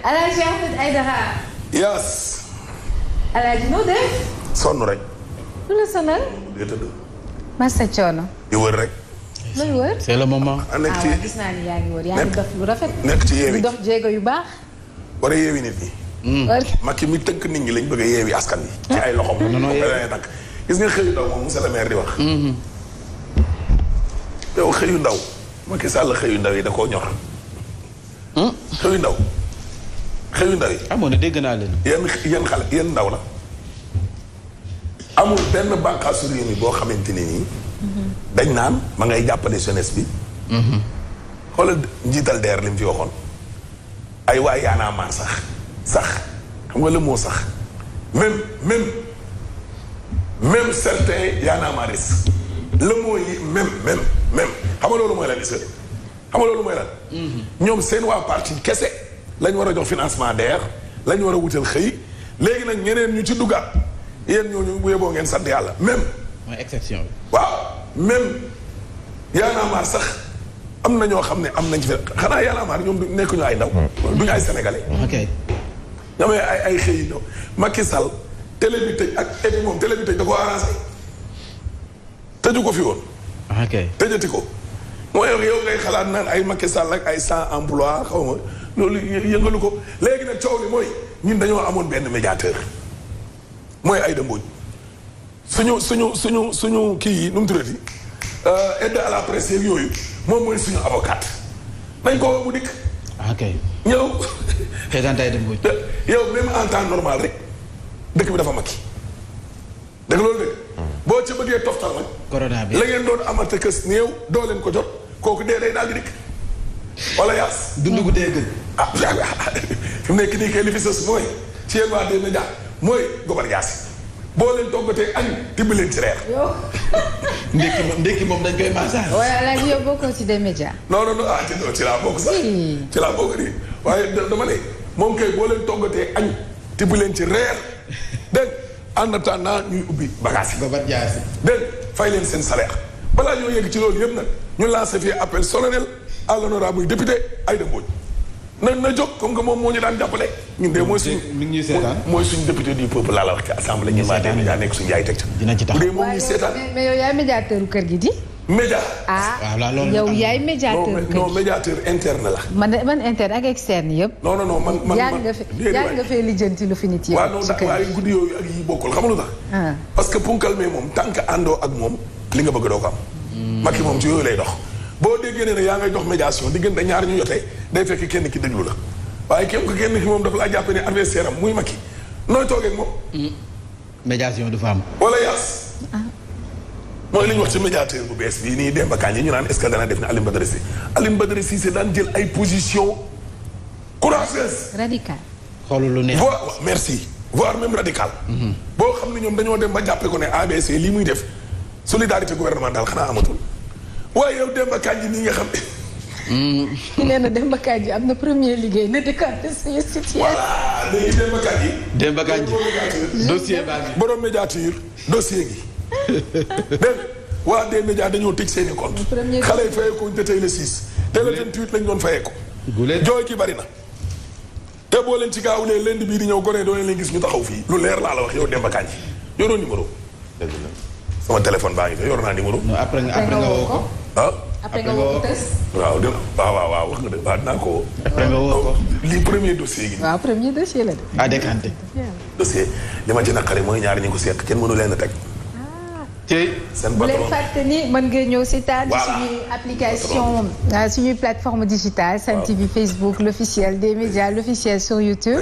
Alaaji Ahmed Aïdara. Yaas. Alaaji noo def. sonn rek. lu la sonal. di tëdd. Massa coono. di wër rek. looy wër. c'est le moment. nekk ci gis naa ni yaa ngi wër yaa ngi dox lu rafet. nekk ci yeewi di dox jéego yu baax. war a yeewi nit ñi. Macky mi tënk nit ñi lañ bëgg a yeewi askan wi. ci ay loxom. non non gis nga xëyu ndaw moom monsieur le maire di wax. yow xëyu ndaw. Macky Sall xëyu ndaw yi da koo ñor. xëyu ndaw. xëyu ndaw yi. amoon na dégg naa leen. yéen xale yéen ndaw la. amul benn bànqaasu réew mi boo xamante ne nii. dañ naan ma ngay jàppale jeunesse bi. xoolal njiital DER li mu fi waxoon. ay waay yaanaa maar sax xam nga le mot sax même certains yaanaa maaris le mot yi même xam nga loolu mooy lan is xam nga loolu mooy lan. ñoom seen waa parti kese lañ war a jox financement DER lañ war a wutal xëy léegi nag ñeneen ñu ci duggaat yéen ñooñu bu yeboo ngeen sant yàlla même. mooy exception bi. waaw même yaanaa maar sax. am na ñoo xam ne am nañ ci xanaa Y'en a marre ñoom nekkuñu ay ndaw. duñu ay sénégalais. ok. ñoom ay xëy yi ndaw Macky Sall télé bi tëj ak et moom télé bi tëj da ko arrangé tëju ko fi woon. ok tëjati ko. mooy yow ngay xalaat naan ay Macky Sall ak ay 100 emploi xaw ma loolu yëngalu ko léegi nag coow li mooy ñun dañoo amoon benn médiateur mooy Aïda Mbodj suñu kii yi nu mu tuddati aide à la presse yeeg yooyu. moom mooy suñu avocat nañ ko mu dikk. ok ñëw. président Aïda Mbodj. yow même en temps normal rek dëkk bi dafa makki dëgg loolu de. boo ca bëggee toftal nag. corona bi la ngeen doon amate kës néew doo leen ko jot kooku dee day daal di dikk wala yaas. dundu gu dee gën. ah fi mu nekk nii kay li fi sës mooy ci yéen waa D-Média mooy gobar yaas boo leen toggatee añ tibb leen ci reer. ndekki moom dañ koy massage. waaye Alaaji yow bokkoo ci D-Média. non ci laa bokk sax. ci laa bokk nii waaye dama ne moom kay boo leen toggatee añ tibb leen ci reer dégg en attendant ñuy ubbi bagage yi. gobar yaas. dégg fay leen seen salaire balaa ñoo yegg ci loolu yëpp nag ñu lancé fii appel solennel à l'honorable député Aïda Mbodj na jóg comme que moom moo ñu daan jàppale. ñun de mooy suñu mooy suñu député du peuple laa la wax ci assemblée. ñu waa D-Média nekk suñu yaay teg ca. dina ci tax bu dee moom ñuy seetaan. mais yow yaay médiateur kër gi di. média. yow yaay médiateur kër gi non médiateur interne la. man interne ak externe yëpp. non man yaa nga fee lijjanti lu fi nit yëpp. waaw non waaye guddi yooyu ak yi bokkul xam nga lu tax. parce que punkal mais moom tant que àndoo ak moom li nga bëgg doo ko am. Macky moom ci yooyu lay dox. boo déggee ne yaa ngay dox médiation diggante ñaar ñu yotee day fekk kenn ki déglu la waaye kenn ki moom dafa laa jàppe ne adversaire am muy Macky nooy toogee ak moom. médiation du fa am. wala yaas. mooy li ñu wax ci médiateur bu bees bii nii Demba Kandji ñu naan est-ce que dana def ne Alioune Badara Cissé daan jël ay position courageuse. radical. xoolu lu neex. merci voire même radical. boo xam ne ñoom dañoo dem ba jàppe ko ne ABC lii muy def solidarité gouvernementale xanaa amatul. waaye yow Demba Kandji nii nga xam ne. nee na Demba Kandji am na premier liggéey na décanté suñu situation. voilà léegi Demba Kandji. dossier baa ngi. borom médiature dossier gi. dégg waa D-Média dañoo tëj seen i compte. xale yi fayee ko te tey le 6. te le 28 lañ doon fayee ko. jooy ki bari na. te boo leen ci gaawulee lundi bii di ñëw gone doo leen gis ñu taxaw fii. lu leer laa la wax yow Demba Kandji yoroo numéro. dëgg la sama téléphone baa ngi fi yor naa numéro. non après nga woo ko. après nga woo ko tës. waaw wax nga dëgg waaw dinaa ko woo. après nga woo ko. lii premier dossier gi. waaw premier dossier la de. à décanter. dossier li ma ci naqari mooy ñaari ñu ko seq kenn mënu leen a teg. tey seen bu leen fàtte ni mën nga ñëw seetaan suñuy application suñuy plateforme digitale Sen TV Facebook l'officiel D-Média l'officiel sur YouTube.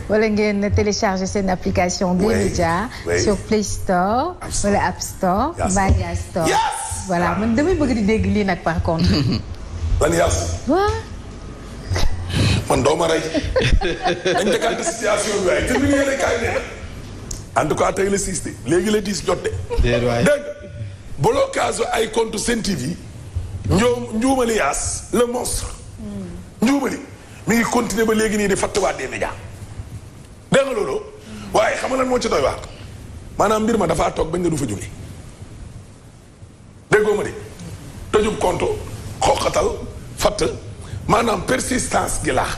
wala ngeen télécharger seen application D-Média sur Play Store wala App Store Mbadia Store. voilà man damay bëgg di dégg lii nag par contre. lan yaas. waaw. man doo ma rey. dañ dëkkaat de situation bi waaye te li ngeen kaay ne en tout cas tey le 6 de léegi le 10 jot de. dégg nga blocage ay compte Sen TV. njuumali yaas le monstre. njuumali mi ngi continuer ba léegi nii di fàttewaat D-Média. dégg nga loolu. waaye xam nga lan moo ci doy waar. maanaam mbir ma dafaa toog bañ nga du fa jóge. déggoo ma de tëjub compte xoqatal fatt maanaam persistance gi laa.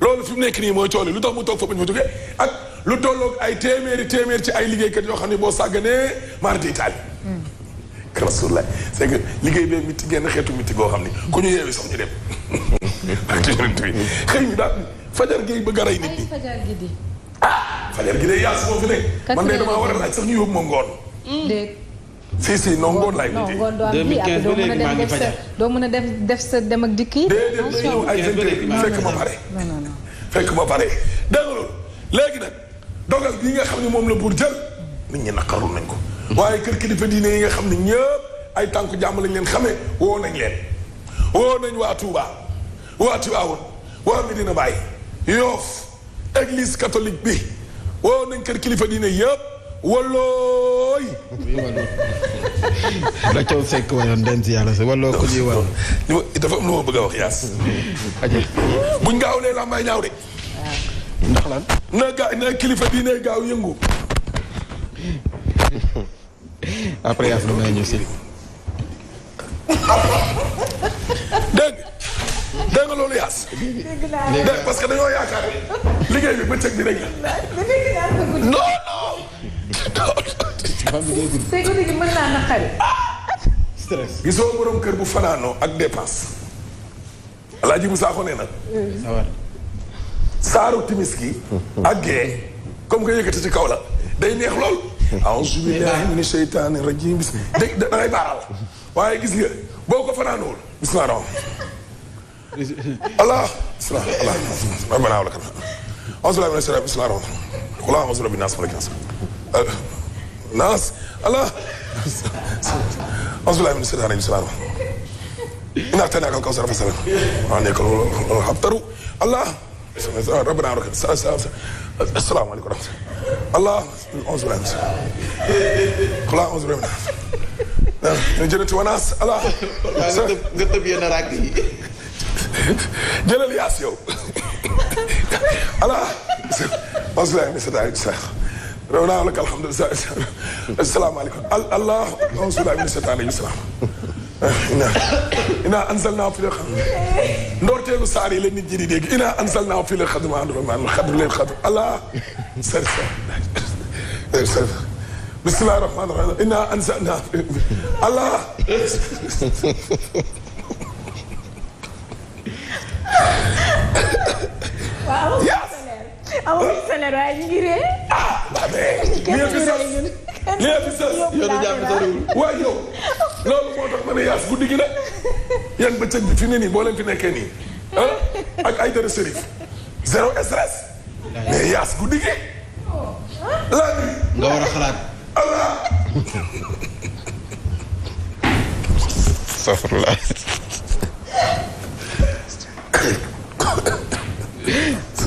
loolu fi mu nekk nii mooy coole lu tax mu toog fa bañ fa jógee ak lu tolloog ay téeméer ci ay liggéeykat yoo xam ne boo sàgganee mardi Italie. Rasulullah c'est que liggéey bee miti genn xeetu miti goo xam ni ku ñu yeewee sax ñu dem. ak toujours bi xëy mi daal fajar gi bëgg a rey nit ñi. fajar gi de yaas moo fi nekk. man de damaa war a laaj sax ñu yóbbu ma ngoon. si non ngoon laay mujjee. 2015 ba léegi maa ngi fajar doo mën a def sa dem ak dikk yi. déedéet ay fekk ma pare. fekk ma pare dégg nga loolu léegi nag dogal bi nga xam ne moom la pour jël nit ñi naqaru nañ ko. waaye kër kilifa diine yi nga xam ne ñëpp ay tànku jàmm lañ leen xamee woo nañ leen. woo nañ waa Touba waa Tivaouane waa Medina Baye Yoff église catholique bi woo nañ kër kilifa diine yëpp wallooy. la coow sekk wayoon den si yàlla si walloo ko ñuy war. dafa am lu ma bëgg a wax yaas. buñ gaawlee la may ñaaw de. ndax lan. na kilifa diine gaaw yëngu. après yaas lu may ñu si. dégg nga loolu yaas. dégg parce que dañoo yaakaar liggéey bi bëccëg bi rek la. non. tey guddi gi mën naa naqari. stress. gisoo borom kër bu fanaanoo ak dépense. Alaaji Musaa ko nee na. saaru timis gi. ak gee comme que yëkkati ci kaw la day neex lool. a'uuzu billaahi mina sheytaani rajiim bis dégg da ngay baaral waaye gis nga boo ko fanaanool bismillah allah bismillah allah rabbana wa lakal a'uuzu billaahi mina sheytaani bismillah qul a'uuzu bi naas maliki naas naas allah a'uuzu billaahi mina sheytaani bismillah inna a'taynaaka al-kawsar fasal wa nekkal habtaru allah rabbana wa lakal assalaamu aleykum allah onze billahi xula onze billahi ñu jëlati wanaas allah nga tëb yenn ràgg yi jëlal yaas yow allah onze billahi min shaytaani rajiim rabbana laka alhamdu assalaamu aleykum allah onze billahi min shaytaani rajiim ina anzalnaa fi ndoorteelu saar yi la nit ñi di dégg ina anzalnaa fi xadr leen xadr allah bismillahi rahmaani rahiim ina anzalnaa allah amul salaire waaye ñu ngi ree. waaye yow loolu moo tax ma ne yaas guddi gi nag yan bëccëg bi fi ne nii boo leen fi nekkee nii ak ay dara sërif zéro stress mais yaas guddi gi laa bi nga war a xalaat. allah safrla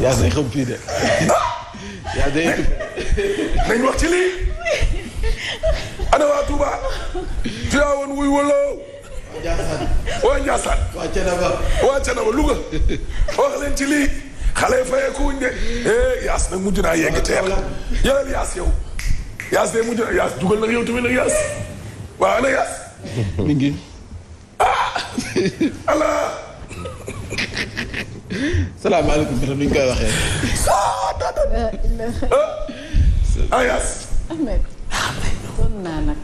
yaa day xam fii de yaa day nañ wax ci lii ana waa Touba Tivaouane wuy waloo waa Ndiassane waa Thiénaba Louga wax leen ci lii xale yi fayeekuñ de yaas nag mujj naa yegg teer yàlla yaas yow yaas de mujj na yaas dugal nag yow tamit nag yaas waa ana yaas mi ngi allah salaamaaleykum bi nuñ koy waxee. yaas Ahmed. kon naa nag.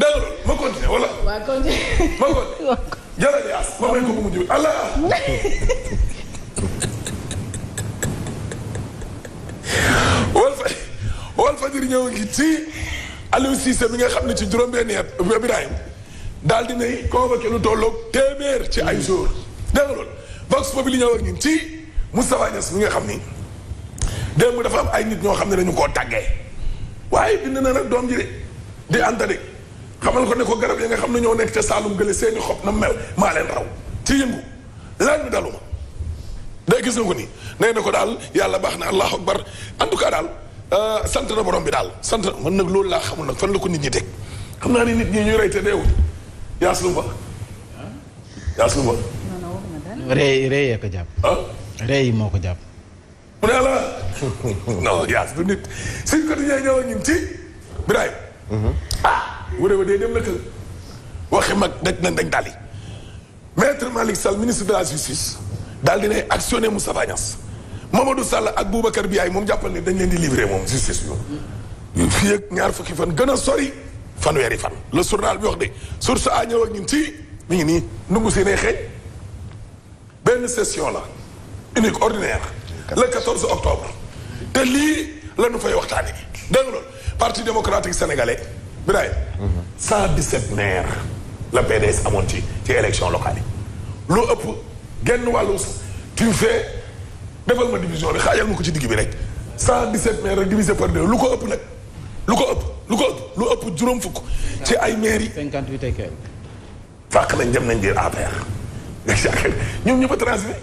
dégg nga ma continuer wala. waa continuer. ma continuer jërëjëf yaas ma may ko bu mujj bi allah. Walfadjri ñëw ngi ci Aliou Cissé mi nga xam ne ci juróom-benni at Ibrahima daal di nay convoqué lu tolloog téeméer ci ay jours dégg nga loolu Vox Populi ñëw ak ñun ci Moustapha Niasse mi nga xam ni démb dafa am ay nit ñoo xam ne dañu koo tàggee waaye bind na nag doom ji de di Anta de xamal ko ne ko garab yi nga xam ne ñoo nekk ca Saalum gële seeni xob na mel maa leen raw ci yëngu laaj bi daluma day gis nga ko nii nee na ko daal yàlla baax na allahu akbar en tout cas daal sant na borom bi daal sant na man nag loolu laa xamul nag fan la ko nit ñi teg xam naa ni nit ñi ñuy rey te deewuñ yaas lu ba yaas lu ba ree ko jàpp. ree yi moo ko jàpp. mu ne la non yaas du nit suñ ko ñëwee ñëw ñun ci Birahim wuré ba dee dem la kër waxi mag daj na dañ dali maître Malick Sall ministre de la justice daal dinay actionné Moustapha Niasse Mamadou Sall ak Boubacar Biaye moom jàppal ni dañ leen di livré moom justice bi fii ak ñaar fukki fan gën a sori fanweeri fan le journal bi wax de source a ñëw ak ñun ci mi ngi nii ndungu si ne xeeñ benn session la unique ordinaire le 14 octobre te lii la ñu fay waxtaane dégg nga loolu parti démocratique sénégalais Birahim 117 maires la PDS amoon ci élection locale yi lu ëpp genn wàllu tu fais defal ma division bi xaajal ma ko ci digg bi rek 117 maires rek divisé par 2 lu ko ëpp nag lu ëpp juróom fukk ci ay maires yi 58 et quelques fàq nañ dem nañ biir APR ñoom ñëpp a transité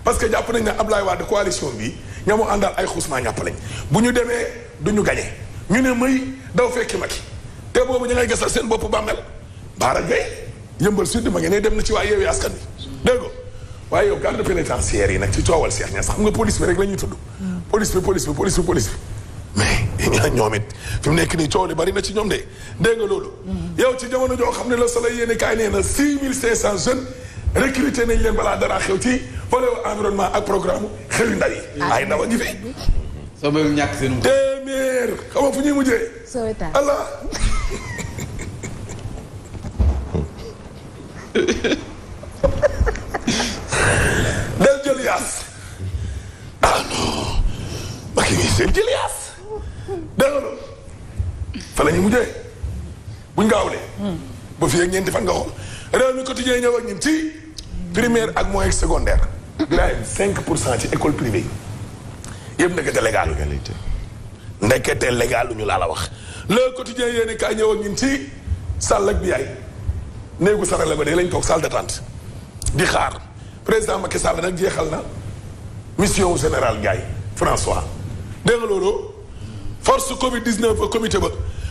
parce que jàpp nañ ne Ablaye Wade coalition bi ñamu àndal ay xusmaa ñàpp lañ bu ñu demee du ñu gañe ñu ne may daw fekki Macky te boobu ñu ngay gasal seen bopp bàmmel Baara Gueye yëmbal sud ma ngi ne dem na ci waa Yewwi Askan Wi dégg nga waaye yow garde pénitentiaire yi nag ci coowal Cheikh Niass xam nga police bi rek la ñuy tudd police bi mais ñoom it fi mu nekk nii coow li bari na ci ñoom de dégg nga loolu yow ci jamono joo xam ne la Soleil yéene kaay nee na 6500 jeunes recruté nañ leen balaa dara xew ci volet environnement ak programme xew yu ndaw yi ay ndaw a ngi fi soo bëgg ñàkk seen téeméer xam nga fu ñuy mujjee allah del jël yaas ah non ma ki ngi seen jël yaas dégg nga loolu fa la ñuy mujjee buñ gaawlee ba fii ak ñeenti fan nga xool réew mi quotidien ñëw ak ñun ci primaire ak moyen secondaire bilaay 5% ci école privée yi yëpp ndekete légal ndekete légal lu ñu laa la wax le quotidien yéeni kaay ñëw ak ñun ci Sall ak Biaye néegu sarale ba de lañ toog salle d'attente di xaar président Macky Sall nag jeexal na mission général Ndiaye François dégg nga loolu force Covid 19 ba comité ba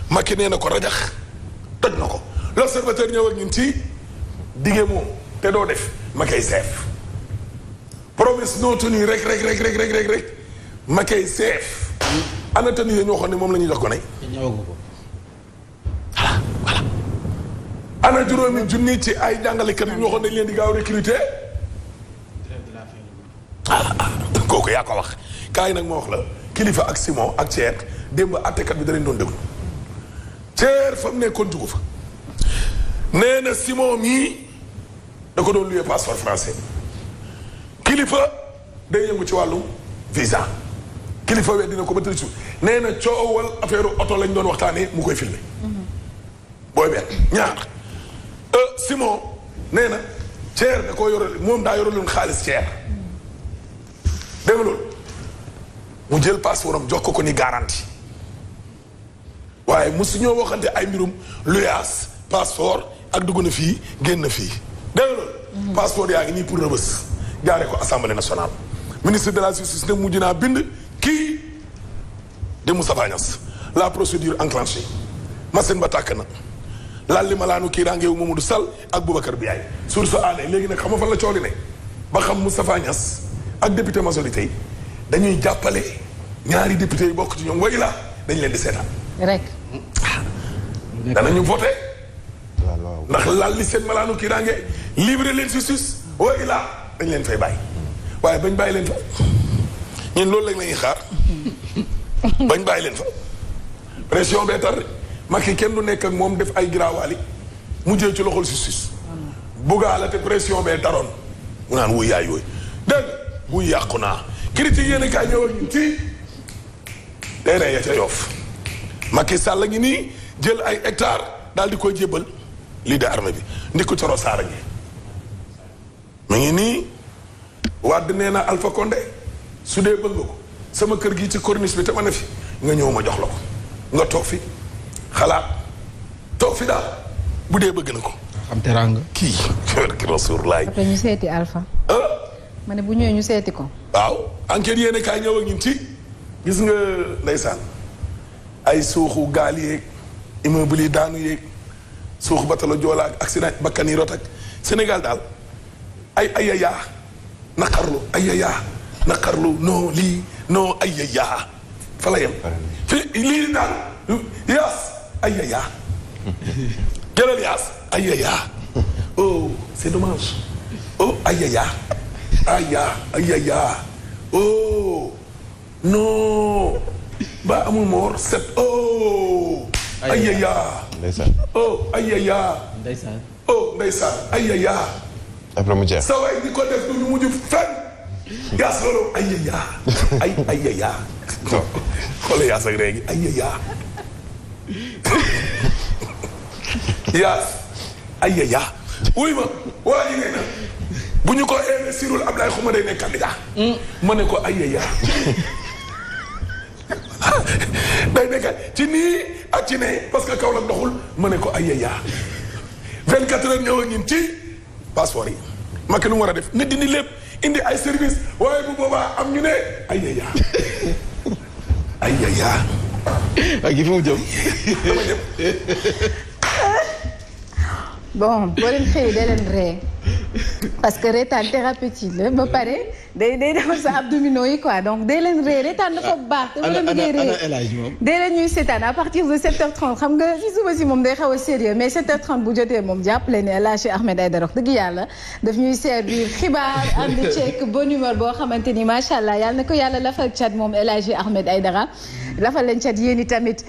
Macky nee na ko rajax toj na ko l'observateur ñëw ak ñun ci dige moom te doo def Macky seef promesse non tenue rek Macky seef ana tenue ñoo xam ne moom la ñuy jox ko nay ñëwagu ko voilà ana juróomi junni ci ay jàngalekat yi ñoo xam ne dañ leen di gaaw recruter kooku yaa ko wax kaay nag ma wax la kilifa ak Simon ak Thier démb àttekat bi da leen doon déglu Thier fa mu nekkoon jugu fa nee na Simon mii da ko doon luyee passeport français kilifa day yëngu ci wàllu visa kilifa wet dina ko ba tëri suuf nee na coowal affaire oto lañ doon waxtaanee mu koy filmer booy benn ñaar Simon nee na Thier da koo yore moom daa yore loon xaalis Thier dégg nga loolu mu jël passeport am jox ko ni garantie waaye mosu ñoo waxante ay mbirum luyaas passeport ak dugg na fii génn na fii dégg nga loolu passeport yaa ngi nii pour Rebeuss jaaree ko assemblée nationale ministre de la justice ne mujj naa bind kii de Moustapha Niasse la procédure enclenchée machine ba tàkk na laal li ma laanu kii rangeewu Mamadou Sall ak Boubacar Biaye source aané léegi nag xam nga fan la cooli ne ba xam Moustapha Niasse ak député majorité yi dañuy jàppale ñaari député yi bokk ci ñoom way la dañ leen di seetaan rek danañu voté ndax laal li seen malaanu kii range libéré leen justice way la dañ leen fay bàyyi waaye bañ bàyyi leen fa ñun loolu lañ la ñuy xaar bañ bàyyi leen fa pression bee tar Macky kenn du nekk ak moom def ay giraawaali mujjee ci loxol justice buggaa la te pression bee taroon mu naan wuy yaay yooyu dégg buy yàqu naa critique yéen kaay ñëw ak ñu ci terrain ya ca Yoff Macky Sall la ngi nii jël ay hectares daal di koy jébbal lii de armée bi ndi ko coro saara ngi mu ngi nii Wade nee na Alpha Condé su dee bëgg ko sama kër gi ci corniche bi te ma ne fi nga ñëw ma jox la ko nga toog fi xalaat toog fi daal bu dee bëgg na ko xam teraanga kii ki Rasulullah après ñu seeti Alpha ma ne bu ñëwee ñu seeti ko waaw enquête yéene kaay ñëw ak ñun ci gis nga ndeysaan ay suuxu gaal yeeg immeuble yi daanu yeeg suuxu batalo Joola ak accident bakkan yi rot ak Sénégal daal ay ayayaa naqarlu ayayaa naqarlu non lii non ayayaa fa la yem fi lii daal yaas ayayaa jëlal yaas ayayaa oh c'est dommage oh ayayaa ayaya oh non ba amul moor set oh ayaya ndeysaan oh ayaya ndeysaan oh ndeysaan ayaya après mu jeex sa waay di ko def du mujj fenn yaas loolu ayaya ayaya xoole yaas ak léegi ayaya yaas ayaya wuy ma waa ji nee na bu ñu ko investirul Ablaye Xuma day nekk candidat ma ne ko ayaya day nekk ci nii ak ci ne parce que kaw la doxul ma ne ko ayaya 24 heures ñëw ak ñun ci passeport yi Macky lu mu war a def nit dindi lépp indi ay service waaye bu boobaa am ñu ne ayaya ayaya ak gi fi mu jëm dama jëm bon boo leen xëyee da leen ree parce que reetaan thérapeutique la ba pare day defar sa abdominaux yi quoi donc day leen ree reetaan dafa baax. te wala bëggee ree day leen ñuy seetaan à partir de 7h30 xam nga si suba si moom day xaw a sérieux mais 7h30 bu jotee moom jàppale ne El Hadji Ahmed Aïdara dëgg yàlla daf ñuy servir xibaar ànd ceeg bonne humeur boo xamante ni macha allah yàlla na ko yàlla lafal cat moom El Hadji Ahmed Aïdara lafal leen cat yéen i tamit.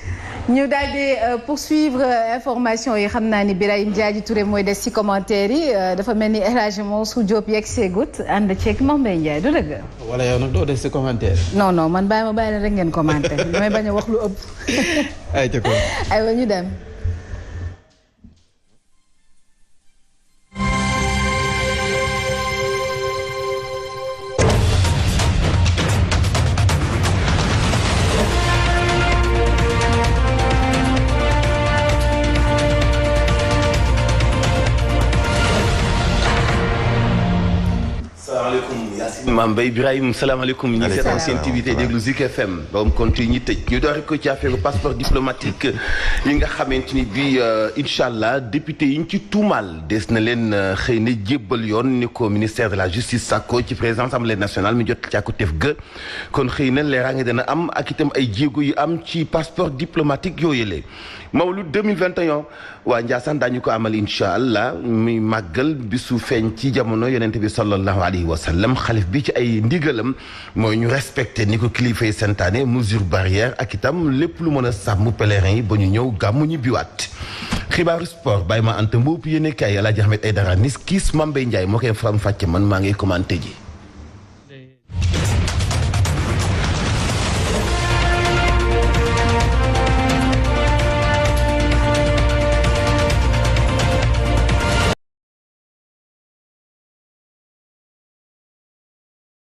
ñu daal di poursuivre information yi xam naa ni Birahim Diadji Touré mooy des ci commentaire yi dafa mel ni El Hadji Mansour Diop yegg seegut ànd ceeg Mame Mbaye Ndiaye du dëgg. wala yow nag doo des ci commentaire. non non man bàyyi leen rek ngeen commenté damay bañ a wax lu ëpp. aywa ñu dem. Mame Mbaye Birahim salaamaaleykum ñi seetaan seen TV tey déglu Zik FM borom compte yi ñi tëj ñu doore ko ci affaire passeport diplomatique yi nga xamante ni bi incha allah député yi ñu ci tuumaal des na leen xëy na jébbal yoon ni ko ministère de la justice sàkko ci président assemblée nationale mi jot càkkutéef ga kon xëy na leeraange dana am ak itam ay jéego yu am ci passeport diplomatique yooyu la Mawlud 2021 waa Ndiassane daañu ko amal incha allah muy màggal bisu feeñ ci jamono yonent bi sallallahu alayhi wa sallam xalif bi ci ay ndigalam mooy ñu respecté ni ko kilifa yi santaane mesure barrière ak itam lépp lu mën a sàmm pèlerin yi ba ñu ñëw gàmmu ñu biwaat xibaaru sport bàyyi ma anta mbuup yéene kaay El Hadji Ahmed Aïdara nis kiis Mame Mbaye Ndiaye moo koy faram fàcce man maa ngi commenté ji